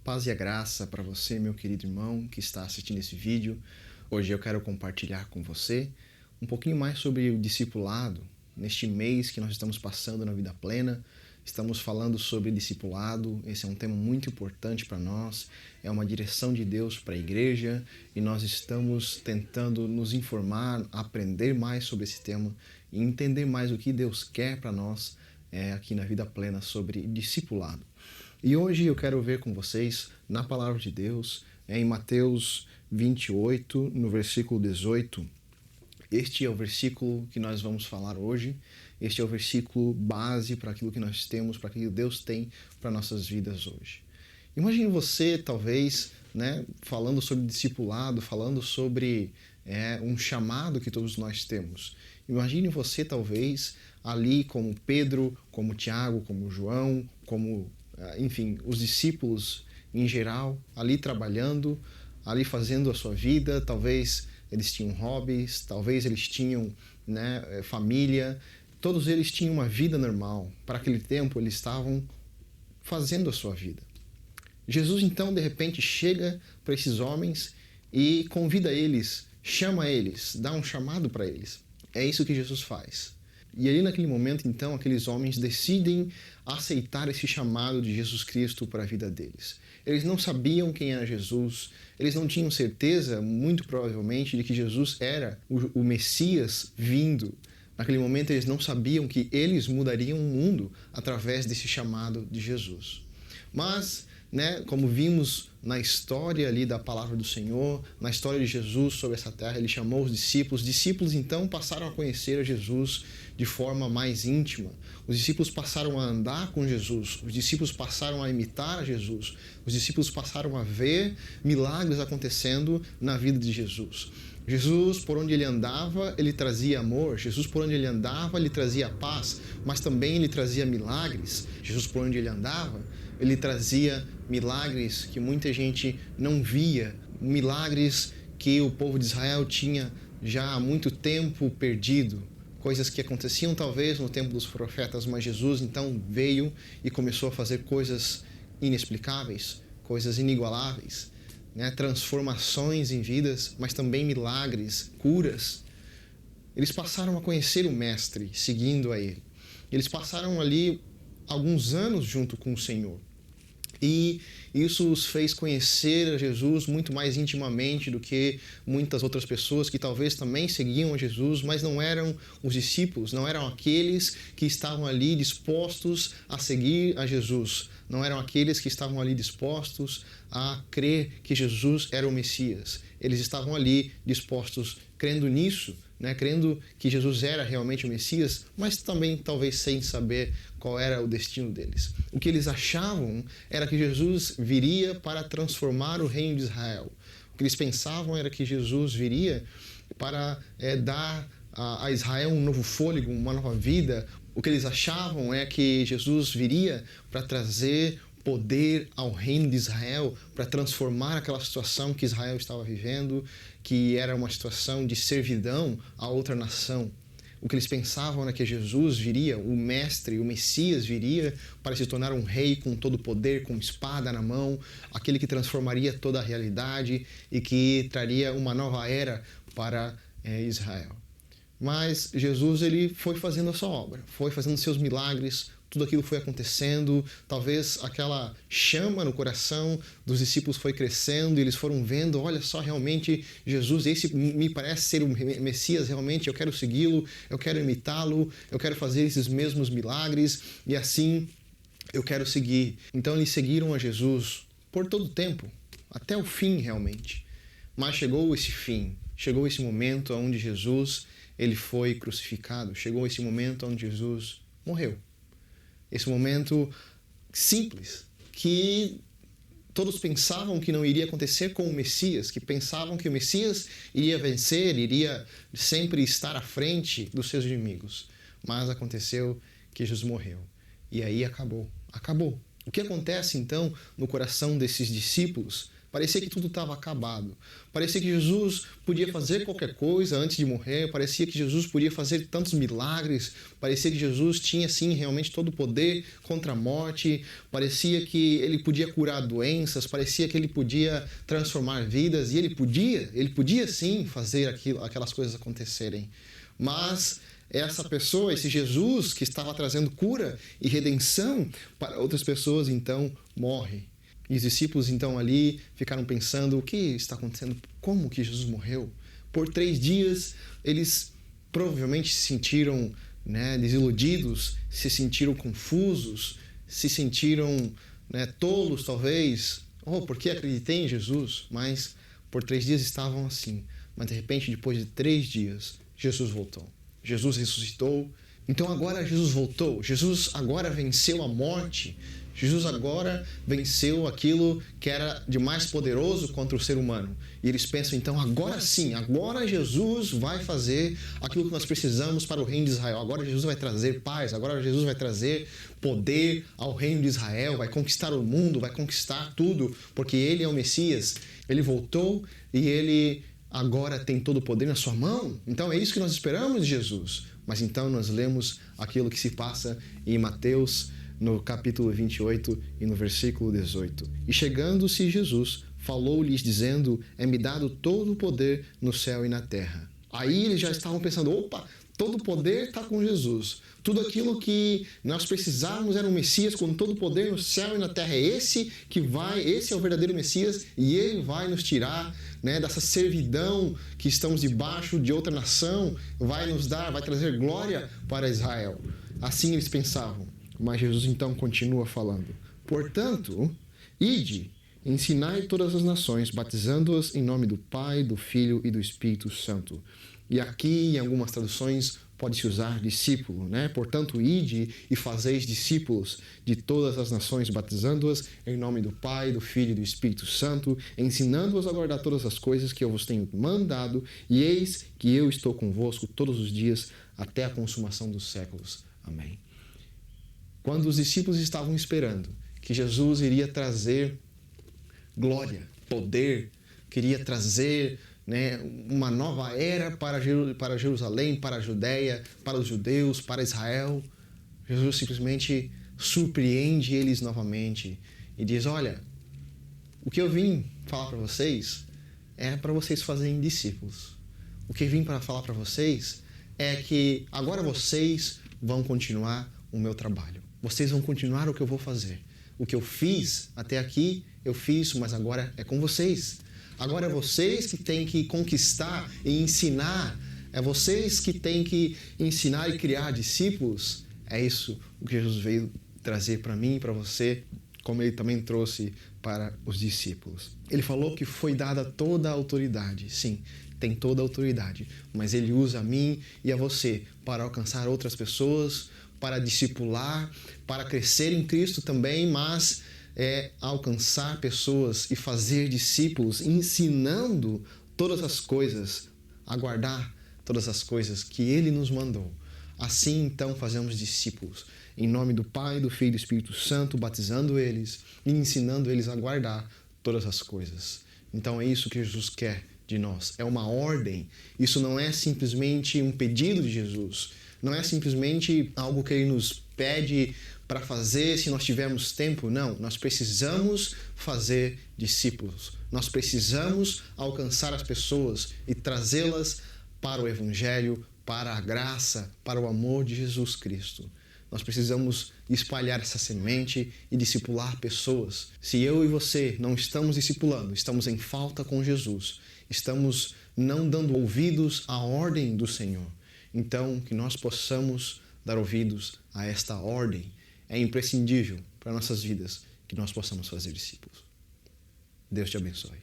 paz e a graça para você, meu querido irmão que está assistindo esse vídeo. Hoje eu quero compartilhar com você um pouquinho mais sobre o discipulado. Neste mês que nós estamos passando na Vida Plena, estamos falando sobre discipulado. Esse é um tema muito importante para nós, é uma direção de Deus para a igreja e nós estamos tentando nos informar, aprender mais sobre esse tema e entender mais o que Deus quer para nós aqui na Vida Plena sobre discipulado. E hoje eu quero ver com vocês na Palavra de Deus, em Mateus 28, no versículo 18. Este é o versículo que nós vamos falar hoje. Este é o versículo base para aquilo que nós temos, para aquilo que Deus tem para nossas vidas hoje. Imagine você, talvez, falando sobre discipulado, falando sobre um chamado que todos nós temos. Imagine você, talvez, ali como Pedro, como Tiago, como João, como enfim, os discípulos em geral, ali trabalhando, ali fazendo a sua vida. Talvez eles tinham hobbies, talvez eles tinham família, todos eles tinham uma vida normal. Para aquele tempo eles estavam fazendo a sua vida. Jesus então de repente chega para esses homens e convida eles, chama eles, dá um chamado para eles. É isso que Jesus faz. E ali naquele momento, então, aqueles homens decidem aceitar esse chamado de Jesus Cristo para a vida deles. Eles não sabiam quem era Jesus, eles não tinham certeza, muito provavelmente, de que Jesus era o Messias vindo. Naquele momento eles não sabiam que eles mudariam o mundo através desse chamado de Jesus. Mas, como vimos na história ali da palavra do Senhor, na história de Jesus sobre essa terra, ele chamou os discípulos. Os discípulos então passaram a conhecer a Jesus de forma mais íntima. Os discípulos passaram a andar com Jesus. Os discípulos passaram a imitar a Jesus. Os discípulos passaram a ver milagres acontecendo na vida de Jesus. Jesus, por onde ele andava, ele trazia amor. Jesus, por onde ele andava, ele trazia paz, mas também ele trazia milagres. Jesus, por onde ele andava, ele trazia milagres que muita gente não via, milagres que o povo de Israel tinha já há muito tempo perdido, coisas que aconteciam talvez no tempo dos profetas, mas Jesus então veio e começou a fazer coisas inexplicáveis, coisas inigualáveis, transformações em vidas, mas também milagres, curas. Eles passaram a conhecer o Mestre, seguindo a ele. Eles passaram ali alguns anos junto com o Senhor. E isso os fez conhecer a Jesus muito mais intimamente do que muitas outras pessoas que talvez também seguiam a Jesus, mas não eram os discípulos, não eram aqueles que estavam ali dispostos a seguir a Jesus, não eram aqueles que estavam ali dispostos a crer que Jesus era o Messias. Eles estavam ali dispostos, crendo nisso, crendo que Jesus era realmente o Messias, mas também talvez sem saber qual era o destino deles. O que eles achavam era que Jesus viria para transformar o reino de Israel. O que eles pensavam era que Jesus viria para dar a Israel um novo fôlego, uma nova vida. O que eles achavam é que Jesus viria para trazer poder ao reino de Israel, para transformar aquela situação que Israel estava vivendo, que era uma situação de servidão a outra nação. O que eles pensavam era que Jesus viria, o Mestre, o Messias viria para se tornar um rei com todo o poder, com espada na mão, aquele que transformaria toda a realidade e que traria uma nova era para Israel. Mas Jesus ele foi fazendo a sua obra, foi fazendo seus milagres, tudo aquilo foi acontecendo, talvez aquela chama no coração dos discípulos foi crescendo e eles foram vendo, olha só, realmente Jesus, esse me parece ser o Messias, realmente eu quero segui-lo, eu quero imitá-lo, eu quero fazer esses mesmos milagres e assim eu quero seguir. Então eles seguiram a Jesus por todo o tempo, até o fim realmente. Mas chegou esse fim, chegou esse momento onde Jesus ele foi crucificado, chegou esse momento onde Jesus morreu. Esse momento simples, que todos pensavam que não iria acontecer com o Messias, que pensavam que o Messias iria vencer, iria sempre estar à frente dos seus inimigos. Mas aconteceu que Jesus morreu. E aí acabou. O que acontece então no coração desses discípulos Parecia que tudo estava acabado. Parecia que Jesus podia fazer qualquer coisa antes de morrer. Parecia que Jesus podia fazer tantos milagres. Parecia que Jesus tinha, sim, realmente todo o poder contra a morte. Parecia que ele podia curar doenças. Parecia que ele podia transformar vidas. E ele podia sim fazer aquelas coisas acontecerem. Mas essa pessoa, esse Jesus que estava trazendo cura e redenção para outras pessoas, então morre. E os discípulos, então, ali ficaram pensando, o que está acontecendo? Como que Jesus morreu? Por 3 dias, eles provavelmente se sentiram, desiludidos, se sentiram confusos, se sentiram, tolos, talvez. Oh, por que acreditei em Jesus? Mas por 3 dias estavam assim. Mas, de repente, depois de 3 dias, Jesus voltou. Jesus ressuscitou. Então, agora Jesus voltou. Jesus agora venceu a morte. Jesus agora venceu aquilo que era de mais poderoso contra o ser humano. E eles pensam, então, agora sim, agora Jesus vai fazer aquilo que nós precisamos para o reino de Israel. Agora Jesus vai trazer paz, agora Jesus vai trazer poder ao reino de Israel, vai conquistar o mundo, vai conquistar tudo, porque Ele é o Messias. Ele voltou e Ele agora tem todo o poder na sua mão. Então é isso que nós esperamos de Jesus. Mas então nós lemos aquilo que se passa em Mateus, no capítulo 28 e no versículo 18. E chegando-se Jesus, falou-lhes dizendo, é-me dado todo o poder no céu e na terra. Aí eles já estavam pensando, opa, todo o poder está com Jesus. Tudo aquilo que nós precisávamos era um Messias com todo o poder no céu e na terra. Esse é o verdadeiro Messias e ele vai nos tirar, dessa servidão que estamos debaixo de outra nação, vai trazer glória para Israel. Assim eles pensavam. Mas Jesus então continua falando. Portanto, ide, ensinai todas as nações, batizando-as em nome do Pai, do Filho e do Espírito Santo. E aqui, em algumas traduções, pode-se usar discípulo, Portanto, ide e fazeis discípulos de todas as nações, batizando-as em nome do Pai, do Filho e do Espírito Santo, ensinando-as a guardar todas as coisas que eu vos tenho mandado, e eis que eu estou convosco todos os dias até a consumação dos séculos. Amém. Quando os discípulos estavam esperando que Jesus iria trazer glória, poder, queria trazer uma nova era para Jerusalém, para a Judéia, para os judeus, para Israel, Jesus simplesmente surpreende eles novamente e diz, olha, o que eu vim falar para vocês é para vocês fazerem discípulos. O que eu vim para falar para vocês é que agora vocês vão continuar o meu trabalho. Vocês vão continuar o que eu vou fazer. O que eu fiz até aqui, eu fiz, mas agora é com vocês. Agora é vocês que têm que conquistar e ensinar. É vocês que têm que ensinar e criar discípulos. É isso o que Jesus veio trazer para mim e para você, como ele também trouxe para os discípulos. Ele falou que foi dada toda a autoridade. Sim, tem toda a autoridade. Mas ele usa a mim e a você para alcançar outras pessoas, para discipular, para crescer em Cristo também, mas alcançar pessoas e fazer discípulos, ensinando todas as coisas, a guardar todas as coisas que Ele nos mandou. Assim, então, fazemos discípulos, em nome do Pai, do Filho e do Espírito Santo, batizando eles e ensinando eles a guardar todas as coisas. Então, é isso que Jesus quer de nós. É uma ordem. Isso não é simplesmente um pedido de Jesus. Não é simplesmente algo que Ele nos pede para fazer se nós tivermos tempo. Não, nós precisamos fazer discípulos. Nós precisamos alcançar as pessoas e trazê-las para o Evangelho, para a graça, para o amor de Jesus Cristo. Nós precisamos espalhar essa semente e discipular pessoas. Se eu e você não estamos discipulando, estamos em falta com Jesus, estamos não dando ouvidos à ordem do Senhor. Então, que nós possamos dar ouvidos a esta ordem. É imprescindível para nossas vidas que nós possamos fazer discípulos. Deus te abençoe.